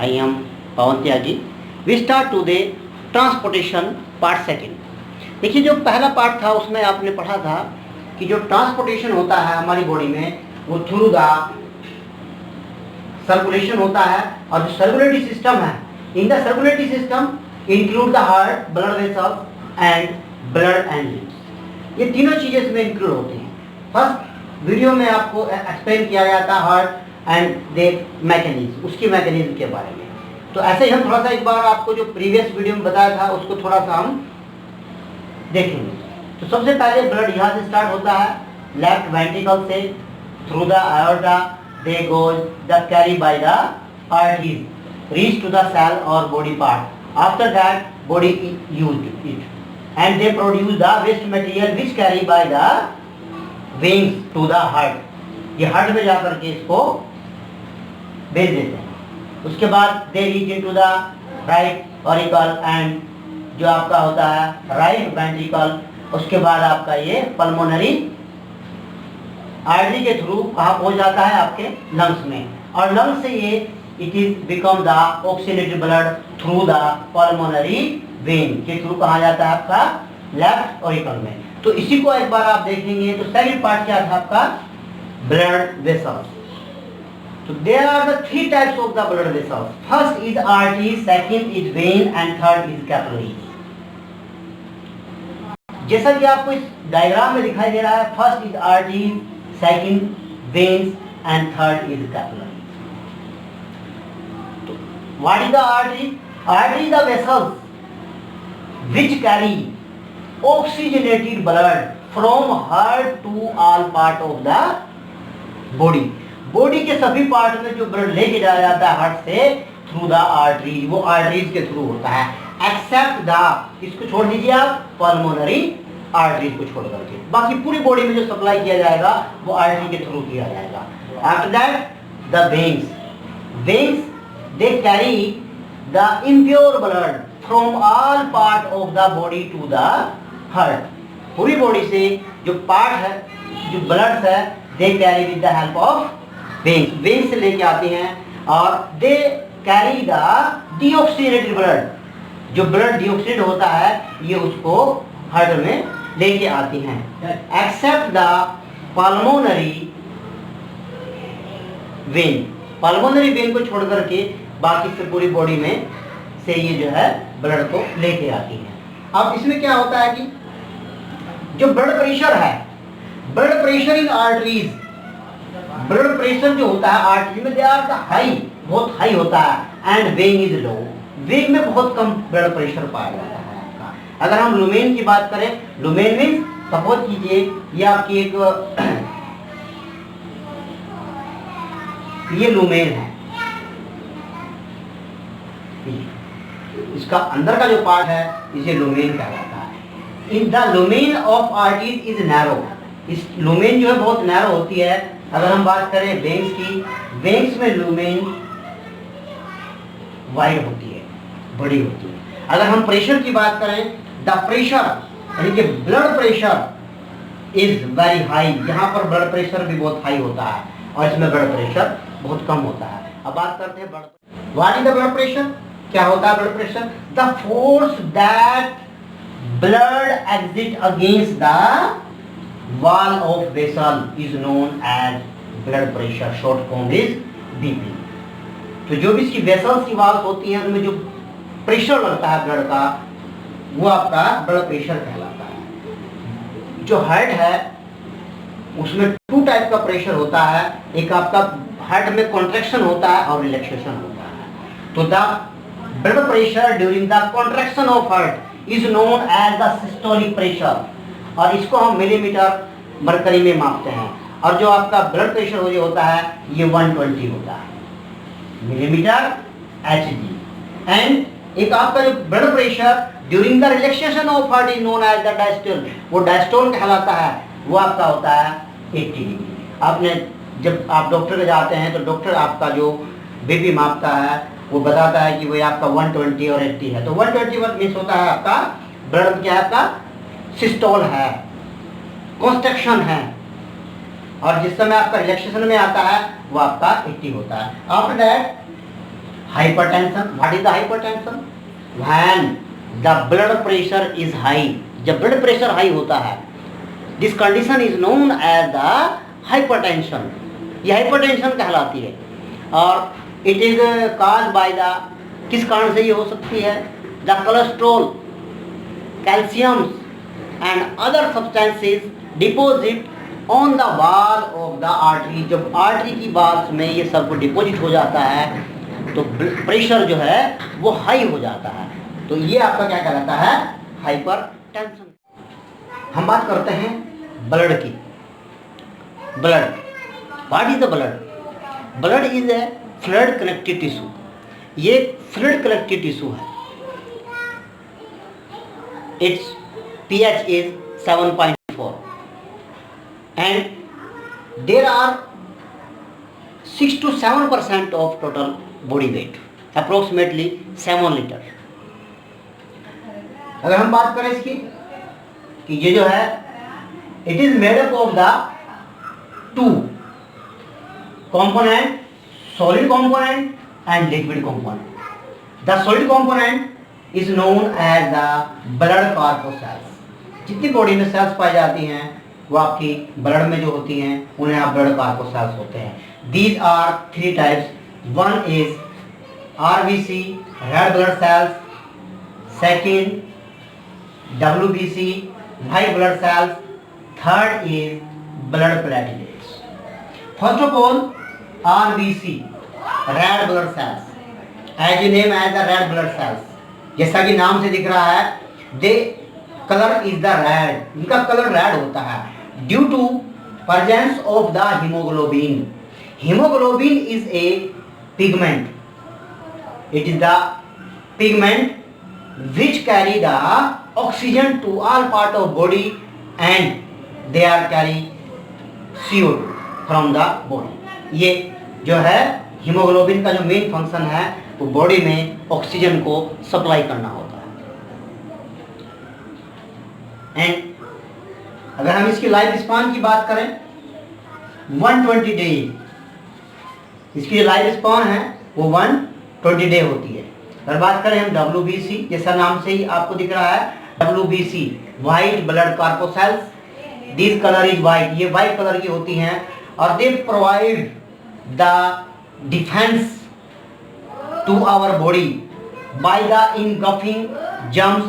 I am Pawan Tyagi. We start today transportation part second. देखिए जो पहला part था उसमें आपने पढ़ा था कि जो ट्रांसपोर्टेशन होता है हमारी बॉडी में वो थ्रू द सर्कुलेशन होता है. और जो सर्कुलेटरी सिस्टम है, in the circulatory system include the heart, blood vessels and blood एंजिन्स. ये तीनों चीजें इसमें इंक्लूड होती हैं. फर्स्ट वीडियो में आपको एक्सप्लेन किया गया था हार्ट एंड दे मैकेनिज्म, उसकी मैकेनिज्म के बारे में. तो ऐसे ही हम थोड़ा सा एक बार आपको जो प्रीवियस वीडियो में बताया था उसको थोड़ा सा हम देखेंगे. तो सबसे पहले ब्लड यहाँ से स्टार्ट होता है, लेफ्ट वेंट्रिकल से through the aorta they goes the carry by the arteries reach to the cell और body part. After that body used it and they produce the waste material which carry by the veins to the heart. ये heart में जाकर के इसको भेज देते हैं. उसके बाद they reach into the right auricle and जो आपका होता है राइट वेंट्रिकल. उसके बाद आपका ये पल्मोनरी आर्टरी के थ्रू कहाँ पहुंच जाता है आपके लंग्स में. और लंग्स से ये it is become the oxygenated blood through the pulmonary when के थ्रू कहाँ जाता है आपका लेफ्ट ऑरिकल में. तो इसी को एक बार आप देखेंगे. तो सेकंड पार्ट क्या था आपका blood vessels. So there are the three types of the blood vessels. First is artery, second is vein and third is capillary. जैसा कि आपको इस डायग्राम में दिखाई दे रहा है, first is artery, second veins and third is capillary. तो what is the artery? Artery is the vessels which carry oxygenated blood from heart to all part of the body. Body के सभी part में जो blood लेके जाया जाता है heart से थ्रू द आर्टरीज, वो आर्टरीज के थ्रू होता है. एक्सेप्ट द, इसको छोड़ दीजिए आप, पल्मोनरी आर्टरीज को छोड़ करके बाकी पूरी बॉडी में जो सप्लाई किया जाएगा वो आर्टरी के थ्रू किया जाएगा. After that the veins. Veins they carry the impure blood from all part of the body to the heart. पूरी बॉडी से जो पार्ट है, जो ब्लड है, they carry with the help of veins. Veins से लेके आते हैं और they carry the deoxygenated blood. जो ब्लड डीऑक्सीनेट होता है ये उसको हार्ट में लेके आती हैं. Except the pulmonary vein. Pulmonary vein को छोड़ करके बाकी से पूरी बॉडी में से ये जो है ब्लड को लेके आती हैं. अब इसमें क्या होता है कि जो ब्लड प्रेशर है, blood pressure in arteries, blood pressure जो होता है आर्टरी में दे आर द हाई, बहुत हाई होता है. And when is low, when में बहुत कम ब्लड प्रेशर पाया जाता है आपका. अगर हम लुमेन की बात करें, लुमेन मीन्स सपोज कीजिए ये आपकी एक ये लुमेन है, इसका अंदर का जो पार्ट है इसे लुमेन कहलाता है. In the lumen of arteries is narrow. इस लुमेन जो है बहुत नैरो होती है. अगर हम बात करें वेन्स की, वेन्स में लुमेन वाइड होती है, बड़ी होती है. अगर हम प्रेशर की बात करें, द प्रेशर यानी कि blood pressure is very high. यहाँ पर ब्लड प्रेशर भी बहुत हाई होता है और इसमें ब्लड प्रेशर बहुत कम होता है. अब बात करते हैं blood. What is the blood pressure? क्या होता है blood pressure? The force that blood exit against the wall of vessel is known as blood pressure. short form is BP. तो जो भी इसकी वेसल्स की वॉल्स होती हैं उनमें जो प्रेशर लगता है ब्लड का वो आपका ब्लड प्रेशर कहलाता है. जो हार्ट है उसमें टू टाइप का प्रेशर होता है. एक आपका हार्ट में कॉन्ट्रैक्शन होता है और रिलैक्सेशन होता है. तो the blood pressure during the contraction of heart is known as the systolic pressure. और इसको हम मिलीमीटर मरकरी में मापते हैं. और जो आपका ब्लड प्रेशर होता है ये 120 होता है मिलीमीटर Hg. एंड एक आपका जो blood pressure during the relaxation of heart is known as the diastole. वो डायस्टोल कहलाता है. वो आपका होता है 80 डिग्री. आपने जब आप डॉक्टर के जाते हैं तो डॉक्टर आपका जो बीपी मापता है वो बताता है कि वो आपका 120 और 80 है. तो 120 मीन्स होता है आपका ब्लड क्या है आपका सिस्टोल है, कॉन्स्ट्रक्शन है. और जिस समय आपका रिलैक्सेशन में आता है वो आपका 80 होता है. After that hypertension. What is the hypertension? When the blood pressure is high. जब ब्लड प्रेशर हाई होता है, this condition is known as the hypertension. ये हाइपरटेंशन कहलाती है. और it is cause by the, किस कारण से ये हो सकती है? The cholesterol, calcium and other substances deposit on the wall of the artery. जब आर्टरी की वॉल्स में ये सब डिपोजिट हो जाता है तो प्रेशर जो है वो हाई हो जाता है. तो ये आपका क्या कहलाता है? हाइपरटेंशन. हम बात करते हैं ब्लड की. Blood, what is the blood? Blood is a fluid connective tissue. ये फ्लूइड कनेक्टिव टिश्यू है. It's pH is 7.4 and there are 6 to 7% of total body weight, approximately 7 litre. अगर हम बात करें इसकी कि ये जो है it is made up of the two component, solid component and liquid component. The solid component is known as the blood corpuscles. जितनी बॉडी में सेल्स पाई जाती हैं वो आपकी ब्लड में जो होती हैं उन्हें आप ब्लड कार्पोसेल्स होते हैं. These are 3 types. One is RBC, red blood cells. Second WBC, white blood cells. Third is blood platelets. First of all RBC, red blood cells. As you name as the red blood cells. जैसा कि नाम से दिख रहा है, they colour is the red. इनका colour red होता है due to presence of the haemoglobin. Haemoglobin is a pigment. It is the pigment which carry the oxygen to all part of body and they are carry CO2 from the body. ये जो है haemoglobin का जो main function है वो body में oxygen को supply करना होता है. एंड अगर हम इसकी लाइफ स्पान की बात करें 120 डे, इसकी जो लाइफ स्पान है वो 120 डे होती है. अगर बात करें हम WBC, जैसा नाम से ही आपको दिख रहा है WBC, white blood corpuscles. This colour is white. ये व्हाइट कलर की होती हैं और they provide the defence to our body by the engulfing germs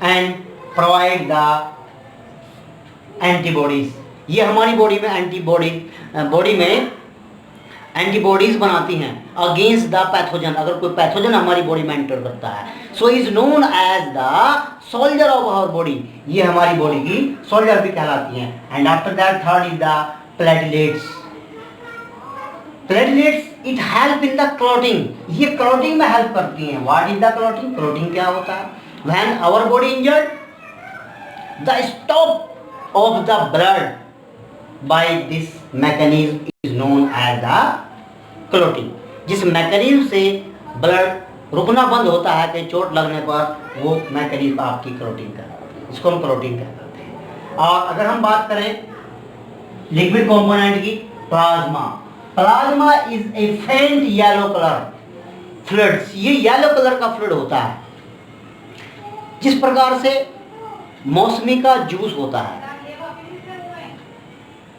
and provide the antibodies. ये हमारी बॉडी में एंटीबॉडीज बनाती हैं अगेंस्ट द पैथोजन. अगर कोई पैथोजन हमारी बॉडी में एंटर करता है, so is known as the soldier of our body. ये हमारी बॉडी की सोल्जर भी कहलाती हैं. And after that third is the platelets. Platelets it help in the clotting. ये क्लॉटिंग में हेल्प करती हैं. What is the clotting? Clotting क्या होता है? When our body injured, the stop of the blood by this mechanism is known as the clotting. जिस mechanism से blood रुकना बंद होता है कि चोट लगने पर, वो मैकेनिज्म आपकी क्लॉटिंग कहलाती है. इसको हम क्लॉटिंग कहते हैं. और अगर हम बात करें लिक्विड कंपोनेंट की, प्लाज्मा. प्लाज्मा इज ए फेंट येलो कलर फ्लूइड. ये येलो कलर का फ्लूइड होता है. जिस प्रकार से मौसमी का जूस होता है,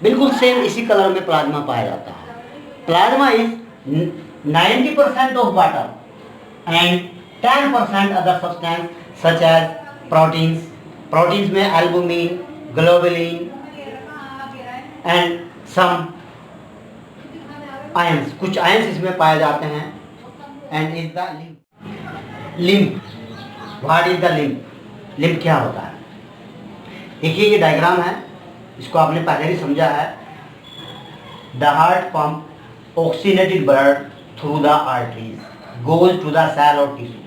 बिल्कुल सेम इसी कलर में प्लाज्मा पाया जाता है. Plasma is 90% of water and 10% other substance such as proteins. Proteins में albumin, globulin and some ions. कुछ आयंस इसमें पाए जाते हैं. And is the lymph. What is the lymph? Lymph क्या होता है? देखिए ये डायग्राम है, इसको आपने पहले भी समझा है. The heart pump oxygenated blood through the arteries goes to the cell और टिश्यू.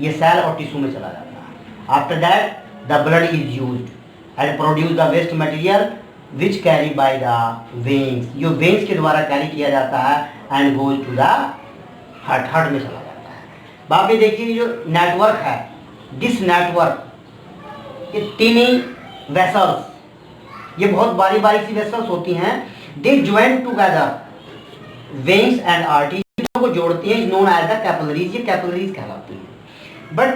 ये सेल और टिश्यू में चला जाता है. After that the blood is used and produce the waste material which carry by the veins. जो veins के द्वारा कैरी किया जाता है and goes to the heart. Heart में चला जाता है. बाकी देखिए जो नेटवर्क है, दिस नेटवर्क, ये टीनी वेसल्स, ये बहुत बारी बारी सी वेसल्स होती हैं. They join together veins and arteries को जोड़ती हैं, is known as the capillaries, ये कैपिलरीज कहलाती हैं। बट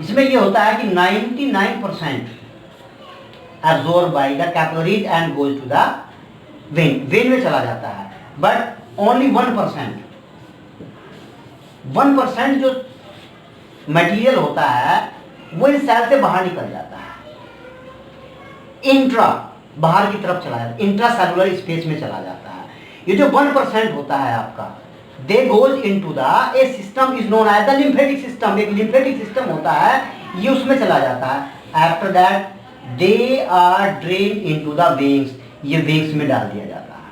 इसमें ये होता है कि 99% absorb by the capillaries and goes to the vein, vein में चला जाता है। बट ओनली 1% जो मटेरियल होता है वो इस सेल से बाहर निकल जाता है, इंट्रा, बाहर की तरफ चला जाता है, इंट्रा सेलुलर स्पेस में चला जाता है। ये जो 1% होता है आपका, they goes into the a system is known as the lymphatic system, एक लिम्फेटिक सिस्टम होता है, ये उसमें चला जाता है। After that they are drain into the veins, ये वेन्स में डाल दिया जाता है।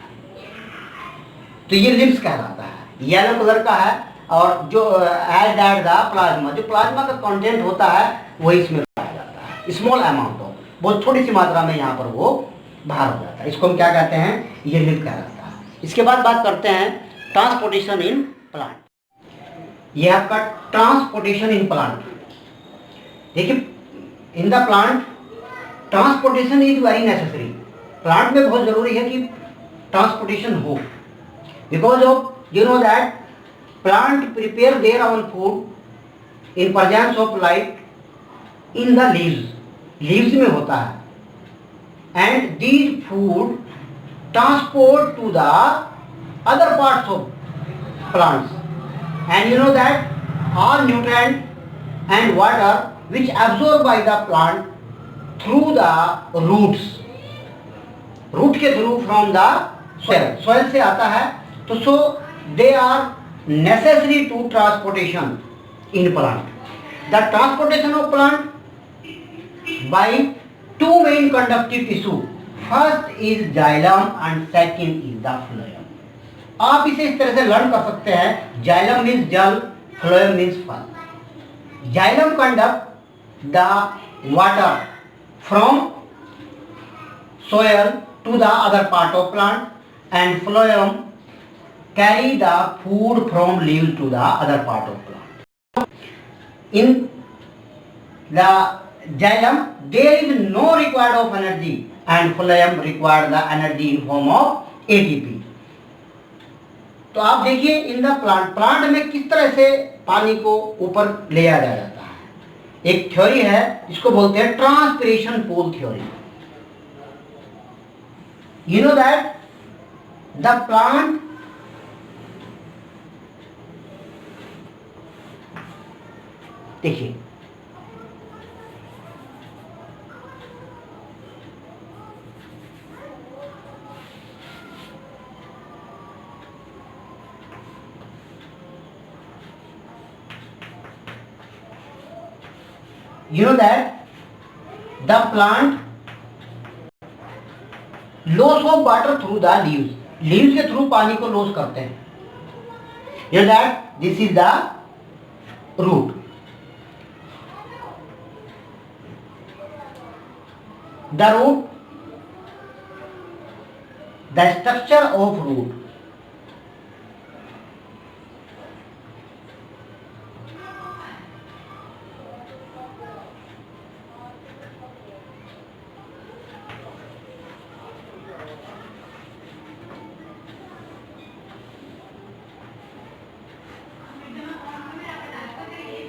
तो ये लिम्स कहलाता है, येलो कलर का है, और जो एज दैट द प्लाज्मा, जो प्लाज्मा का कंटेंट होता है वही इसमें पाया जाता है, स्मॉल अमाउंट ऑफ, बहुत थोड़ी सी मात्रा में यहाँ पर वो बाहर हो जाता है। इसको हम क्या कहते हैं, ये लिम्फ कहलाता है। इसके बाद बात करते हैं ट्रांसपोर्टेशन इन प्लांट। ये आपका ट्रांसपोर्टेशन इन प्लांट, देखिए in the plant transportation is very necessary. Plant में बहुत जरूरी है कि ट्रांसपोर्टेशन हो, because of you know that plant prepare their own food in presence of light in the leaves, leaves में होता है, and these food transport to the other parts of plants, and you know that all nutrient and water which absorbed by the plant through the roots, root के through from the soil, soil से आता है, तो so they are necessary to transportation in plant. The transportation of plant by two main conductive tissue, first is xylem and second is the phloem. आप इसे इस तरह से लर्न कर सकते हैं, जाइलम मीन्स जल, फ्लोएम मीन्स फल। Xylem conduct the water from soil to the other part of plant and phloem carry the food from leave to the other part of plant. In the xylem there is no required of energy and phloem require the energy in form of ATP। तो आप देखिए in the plant, plant में किस तरह से पानी को ऊपर ले आया जाता है। एक थ्योरी है इसको बोलते हैं transpiration pool theory. You know that the plant देखिए you know that the plant loss of water through the leaves, leaves के थ्रू पानी को लॉस करते हैं। you know that this is the root, the root, the structure of root,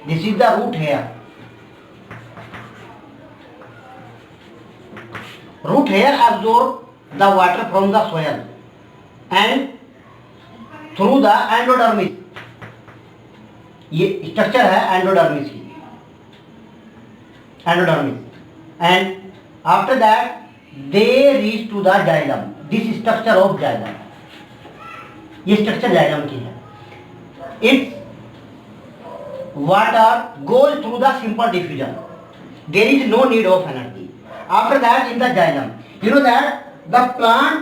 this is the root hair, root hair absorb the water from the soil and through the endodermis, ये structure है endodermis की, endodermis, and after that they reach to the xylem, this structure of xylem, ये structure xylem की है। It's water goes through the simple diffusion, there is no need of energy. After that in the xylem, you know that the plant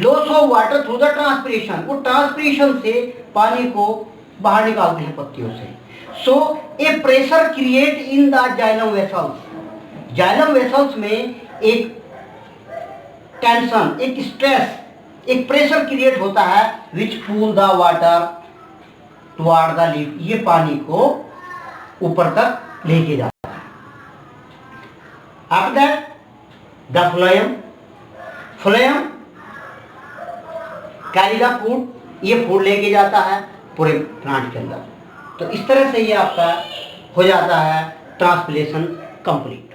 loss of water through the transpiration, वो transpiration से पानी को बाहर निकालते हैं पत्तियों से। so a pressure create in the xylem vessels, xylem vessels में एक टेंशन, एक स्ट्रेस, एक प्रेशर क्रिएट होता है which pull the water toward the leaf, ये पानी को ऊपर तक लेके जाता है। After that the phloem, phloem carry the food, ये फूड लेके जाता है पूरे प्लांट के अंदर। तो इस तरह से ये आपका हो जाता है ट्रांसप्लेशन कंप्लीट।